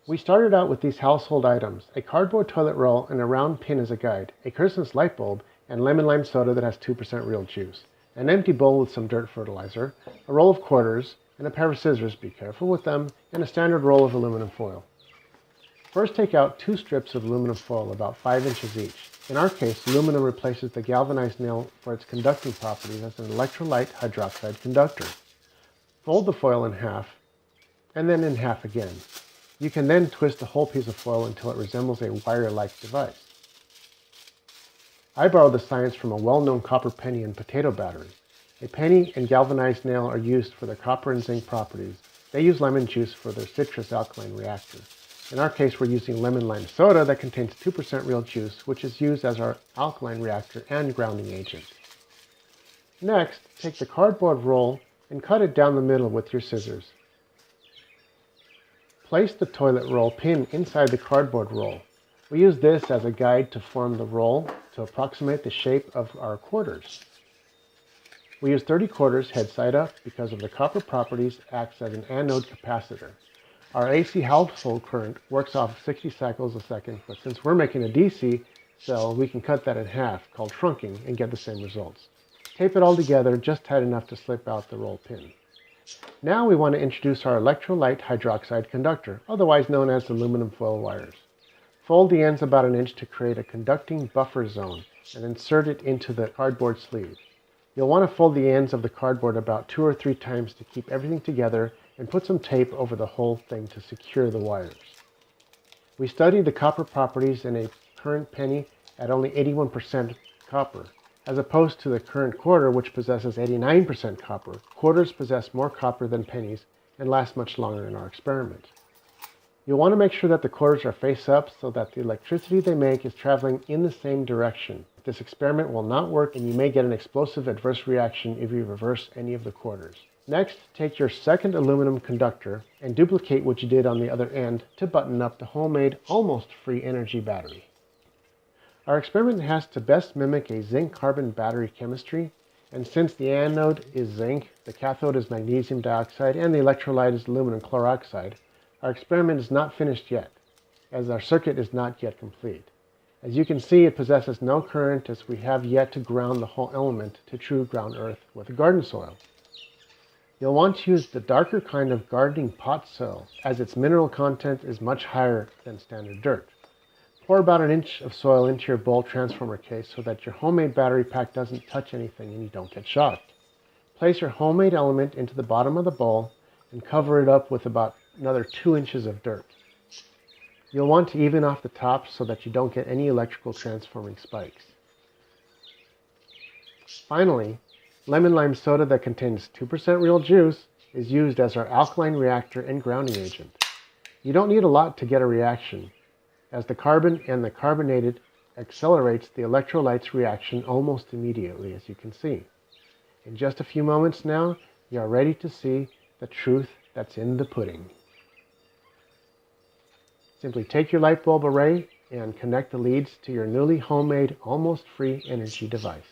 We started out with these household items: a cardboard toilet roll and a round pin as a guide, a Christmas light bulb, and lemon lime soda that has 2% real juice, an empty bowl with some dirt fertilizer, a roll of quarters, and a pair of scissors, be careful with them, and a standard roll of aluminum foil. First, take out 2 strips of aluminum foil about 5 inches each. In our case, aluminum replaces the galvanized nail for its conducting properties as an electrolyte hydroxide conductor. Fold the foil in half, and then in half again. You can then twist the whole piece of foil until it resembles a wire-like device. I borrowed the science from a well-known copper penny and potato battery. A penny and galvanized nail are used for their copper and zinc properties. They use lemon juice for their citrus alkaline reactor. In our case, we're using lemon lime soda that contains 2% real juice, which is used as our alkaline reactor and grounding agent. Next, take the cardboard roll and cut it down the middle with your scissors. Place the toilet roll pin inside the cardboard roll. We use this as a guide to form the roll to approximate the shape of our quarters. We use 30 quarters head side up because of the copper properties acts as an anode capacitor. Our AC household current works off 60 cycles a second, but since we're making a DC cell, we can cut that in half, called trunking, and get the same results. Tape it all together just tight enough to slip out the roll pin. Now we want to introduce our electrolyte hydroxide conductor, otherwise known as aluminum foil wires. Fold the ends about an inch to create a conducting buffer zone and insert it into the cardboard sleeve. You'll want to fold the ends of the cardboard about 2 or 3 times to keep everything together and put some tape over the whole thing to secure the wires. We studied the copper properties in a current penny at only 81% copper, as opposed to the current quarter, which possesses 89% copper. Quarters possess more copper than pennies and last much longer in our experiment. You'll want to make sure that the quarters are face up so that the electricity they make is traveling in the same direction. This experiment will not work and you may get an explosive adverse reaction if you reverse any of the quarters. Next, take your second aluminum conductor and duplicate what you did on the other end to button up the homemade, almost free energy battery. Our experiment has to best mimic a zinc-carbon battery chemistry, and since the anode is zinc, the cathode is magnesium dioxide, and the electrolyte is aluminum chloroxide, our experiment is not finished yet, as our circuit is not yet complete. As you can see, it possesses no current as we have yet to ground the whole element to true ground earth with garden soil. You'll want to use the darker kind of gardening pot soil, as its mineral content is much higher than standard dirt. Pour about an inch of soil into your bowl transformer case so that your homemade battery pack doesn't touch anything and you don't get shocked. Place your homemade element into the bottom of the bowl and cover it up with about another 2 inches of dirt. You'll want to even off the top so that you don't get any electrical transforming spikes. Finally, lemon lime soda that contains 2% real juice is used as our alkaline reactor and grounding agent. You don't need a lot to get a reaction, as the carbon and the carbonated accelerates the electrolytes reaction almost immediately, as you can see. In just a few moments now, you are ready to see the truth that's in the pudding. Simply take your light bulb array and connect the leads to your newly homemade, almost free energy device.